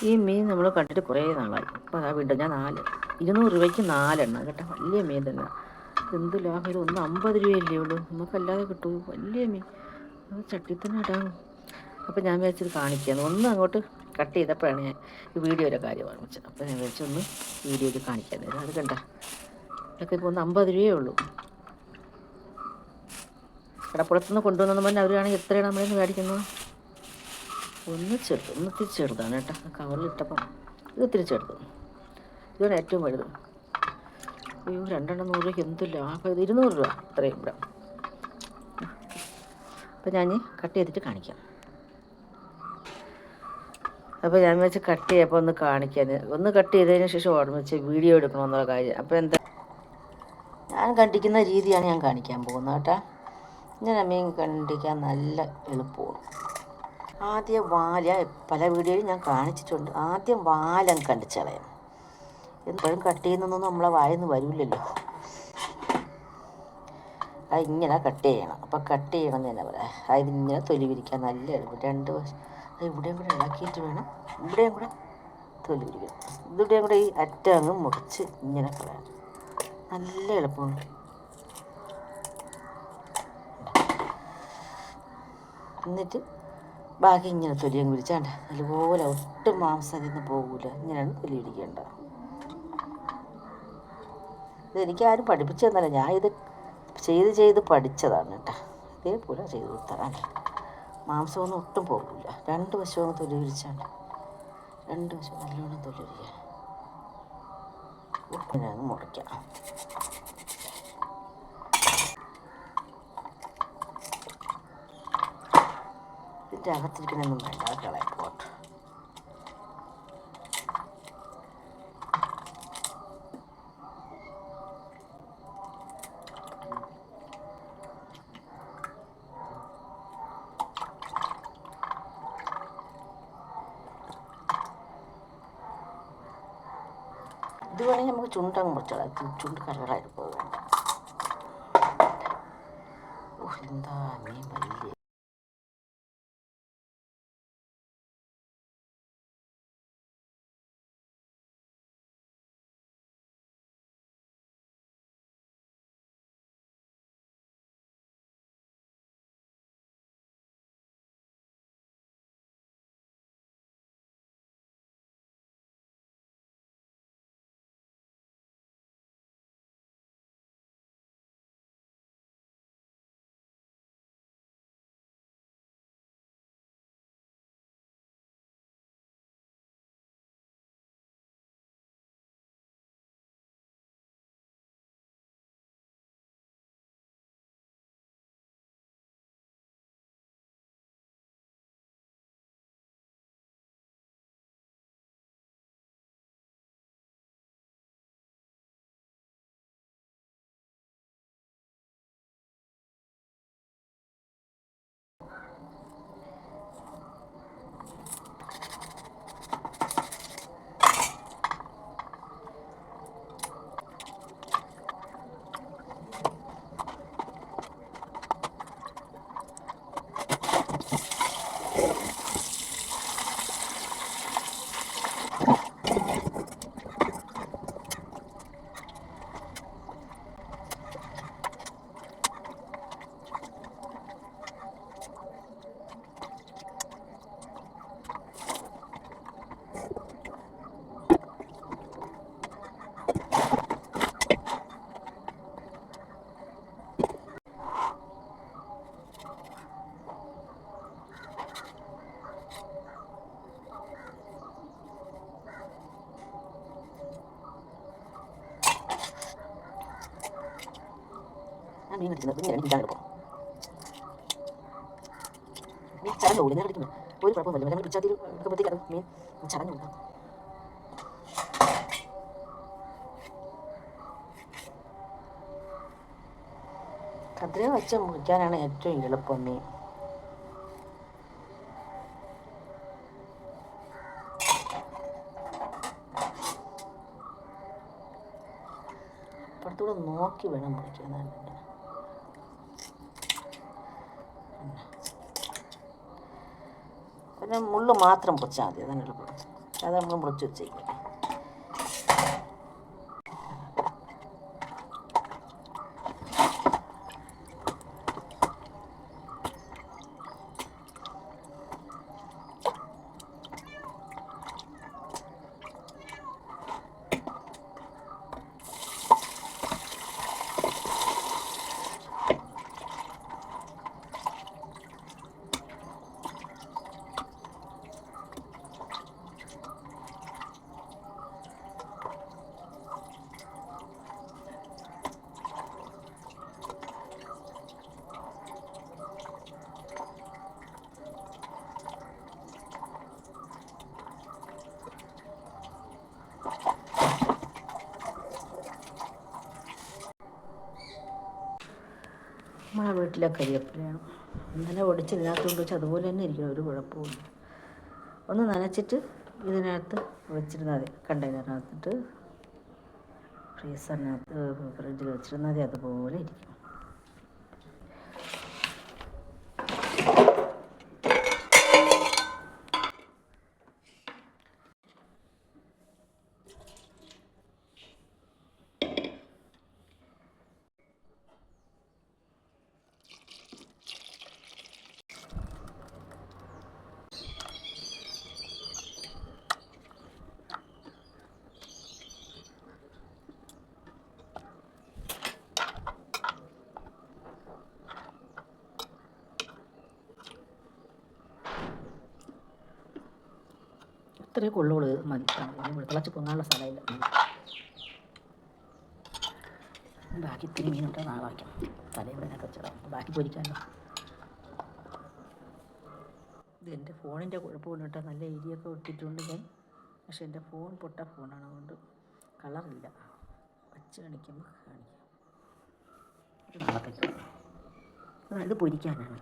ഈ മീൻ നമ്മൾ കണ്ടിട്ട് കുറേ നാളായി. അപ്പോൾ അതാ വീണ്ടും ഞാൻ 200 രൂപയ്ക്ക് 4 കേട്ടോ. വലിയ മീൻ തന്നെ. എന്ത് ലാഭം! ഇത് 1,50 രൂപയല്ലേ ഉള്ളൂ, നമുക്കല്ലാതെ കിട്ടും വലിയ മീൻ. അത് ചട്ടി തന്നെ ഇടാം. അപ്പോൾ ഞാൻ വിചാരിച്ചത് കാണിക്കാമെന്ന്. ഒന്ന് അങ്ങോട്ട് കട്ട് ചെയ്തപ്പോഴാണ് ഞാൻ ഈ വീഡിയോയുടെ കാര്യം ഓർമ്മിച്ചത്. അപ്പോൾ ഞാൻ വിചാരിച്ചൊന്ന് വീഡിയോയിൽ കാണിക്കാൻ. അത് കണ്ട ഇതൊക്കെ ഇപ്പോൾ 1,50 രൂപയേ ഉള്ളൂ. കടപ്പുറത്തുനിന്ന് കൊണ്ടുവന്നെന്ന് പറഞ്ഞാൽ അവരാണെങ്കിൽ എത്രയാണ് നമ്മളിന്ന് മേടിക്കുന്നത്? ഒന്ന് ഇത്തിരി ചെറുതാണ് കേട്ടോ. കവറിലിട്ടപ്പം ഇത് ഇത്തിരി ചെറുത്. ഇതാണ് ഏറ്റവും വലുത്. അയ്യോ, 2 100 രൂപയ്ക്ക് എന്ത് ലാഭം! ഇത് 200 രൂപ ഇത്രയും ഇവിടെ. അപ്പോൾ ഞാൻ കട്ട് ചെയ്തിട്ട് കാണിക്കാം. അപ്പോൾ ഞാൻ വെച്ച് കട്ട് ചെയ്യപ്പോൾ ഒന്ന് കാണിക്കാൻ. ഒന്ന് കട്ട് ചെയ്തതിന് ശേഷം ഓർമ്മിച്ച് വീഡിയോ എടുക്കണമെന്നുള്ള കാര്യം. അപ്പോൾ എന്താ, ഞാൻ കണ്ടിക്കുന്ന രീതിയാണ് ഞാൻ കാണിക്കാൻ പോകുന്നത് കേട്ടോ. ഇങ്ങനെ മീൻ കണ്ടിക്കാൻ നല്ല എളുപ്പമാണ്. ആദ്യം പല വീഡിയോയിലും ഞാൻ കാണിച്ചിട്ടുണ്ട്. ആദ്യം വാലം കണ്ടിച്ച് കളയാം. എപ്പോഴും കട്ട് ചെയ്യുന്നൊന്നും നമ്മളെ വായിന്ന് വരില്ലല്ലോ. അതിങ്ങനെ കട്ട് ചെയ്യണം. അപ്പോൾ കട്ട് ചെയ്യണം എന്ന് തന്നെ പറയാം. അതിങ്ങനെ തൊലി വിരിക്കാൻ നല്ല എളുപ്പം. 2 വശം ഇവിടെയും കൂടെ ഇളക്കിയിട്ട് വേണം ഇവിടെയും കൂടെ തൊലി വിരിക്കണം. ഇവിടെയും കൂടെ ഈ അറ്റം അങ്ങ് മുറിച്ച് ഇങ്ങനെ കളയാം. നല്ല എളുപ്പമാണ്. എന്നിട്ട് ബാക്കി ഇങ്ങനെ തൊലിയും വിരിച്ചാണ്ട് അതുപോലെ ഒട്ടും മാംസം അതിൽ നിന്ന് പോകില്ല. ഇങ്ങനെയാണ് തൊലി പിടിക്കേണ്ടത്. ഇതെനിക്ക് ആരും പഠിപ്പിച്ചു തന്നല്ല, ഞാൻ ഇത് ചെയ്ത് പഠിച്ചതാണ് കേട്ടോ. ഇതേപോലെ ചെയ്ത് കൊടുത്തതാണ്. മാംസമൊന്നും ഒട്ടും പോകില്ല. 2 വശവും തൊലി വിരിച്ചാണ്ട് 2 വശവും നല്ലോണം തൊലി വിരിക്കുക. ഇങ്ങനെയാണ് മുറിക്കാം. ഇതിൻ്റെ അകത്തിരിക്കണമൊന്നും വേണ്ട, കളയാം പോട്ട്. ഇത് വേണമെങ്കിൽ നമുക്ക് ചുണ്ടങ്ങ് മുറിച്ചാൽ ചുണ്ട് കരകളായിട്ട് പോകും. എന്താ മീൻ വലിയ മീൻ കടിക്കുന്നത് ഇങ്ങനെ പിടിക്കാൻ എടുക്കും. മീൻ ചടഞ്ഞു പോകും. നേരെ കടിക്കുന്നു ഒരു കുഴപ്പമില്ല. നമ്മൾ പിച്ചാത്തി എടുക്കുമ്പോഴത്തേക്ക് അത് മീൻ ചടഞ്ഞു പോകും. കത്രിക വെച്ച് മുറിക്കാനാണ് ഏറ്റവും എളുപ്പം മീൻ. അപ്പുറത്തൂടെ നോക്കി വേണം മുറിക്കാൻ. പിന്നെ മുള്ളു മാത്രം പൊച്ചാൽ മതി, അതാണ് എളുപ്പം. അത് നമ്മൾ മുറിച്ച് വെച്ചേക്കും. നമ്മളെ വീട്ടിലെ കരിവേപ്പിലയാണ്. ഇന്നലെ ഒടിച്ച് ഇതിനകത്ത് കൊണ്ട് വെച്ച് അതുപോലെ തന്നെ ഇരിക്കണം, ഒരു കുഴപ്പമില്ല. ഒന്ന് നനച്ചിട്ട് ഇതിനകത്ത് വെച്ചിരുന്നാൽ മതി, കണ്ടെയ്നറിനകത്തിട്ട് ഫ്രീസറിനകത്ത് ഫ്രിഡ്ജിൽ വെച്ചിരുന്നാൽ മതി, അതുപോലെ ഇരിക്കും. ഇത്രയും കൊള്ളുകൾ മതി, തിളച്ച് പൊങ്ങാനുള്ള സ്ഥലമില്ല. ബാക്കി ഇത്തിരി മീനുണ്ട്, നാളെ വയ്ക്കാം. തലയുടെ വെച്ചിടാം, ബാക്കി പൊരിക്കാമല്ലോ. ഇത് എൻ്റെ ഫോണിൻ്റെ കുഴപ്പമുണ്ട് കേട്ടോ, നല്ല എരിയൊക്കെ ഇട്ടിട്ടുണ്ട് ഞാൻ. പക്ഷെ എൻ്റെ ഫോൺ പൊട്ട ഫോണാണ്, അതുകൊണ്ട് കളറില്ല. വച്ച് കാണിക്കുമ്പോൾ കാണിക്കാം. നാളത്തേക്ക് ഇത് പൊരിക്കാനാണ്.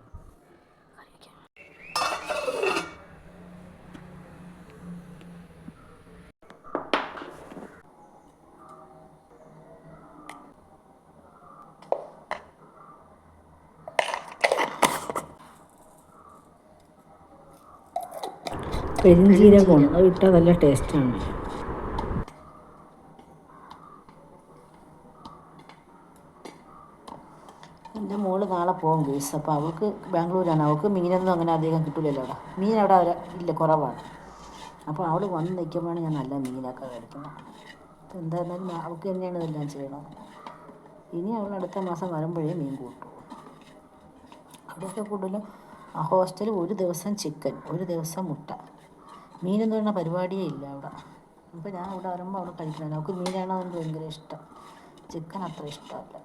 പെരിഞ്ചീരകമാണ്, അത് ഇട്ടാൽ നല്ല ടേസ്റ്റാണ്. എൻ്റെ മോള് നാളെ പോകും ഗേസ്. അപ്പോൾ അവൾക്ക് ബാംഗ്ലൂരാണ്, അവൾക്ക് മീനൊന്നും അങ്ങനെ അധികം കിട്ടില്ലല്ലോ അവിടെ. മീൻ അവിടെ ഇല്ല, കുറവാണ്. അപ്പോൾ അവൾ വന്ന് നിൽക്കുമ്പോഴാണ് ഞാൻ നല്ല മീനൊക്കെ കഴിക്കുന്നത്. അപ്പോൾ എന്തായിരുന്നാലും അവൾക്ക് തന്നെയാണ് ഇതെല്ലാം ചെയ്യണം. ഇനി അവൾ അടുത്ത മാസം വരുമ്പോഴേ മീൻ കൂട്ടും. അവിടെയൊക്കെ കൂടുതലും ആ ഹോസ്റ്റലിൽ ഒരു ദിവസം ചിക്കൻ, ഒരു ദിവസം മുട്ട, മീനെന്ന് പറയുന്ന പരിപാടിയേ ഇല്ല അവിടെ. അപ്പോൾ ഞാൻ അവിടെ വരുമ്പോൾ അവിടെ കഴിക്കണം. അവൾക്ക് മീനാണ് അതുകൊണ്ട് ഭയങ്കര ഇഷ്ടം, ചിക്കൻ അത്ര ഇഷ്ടമല്ല.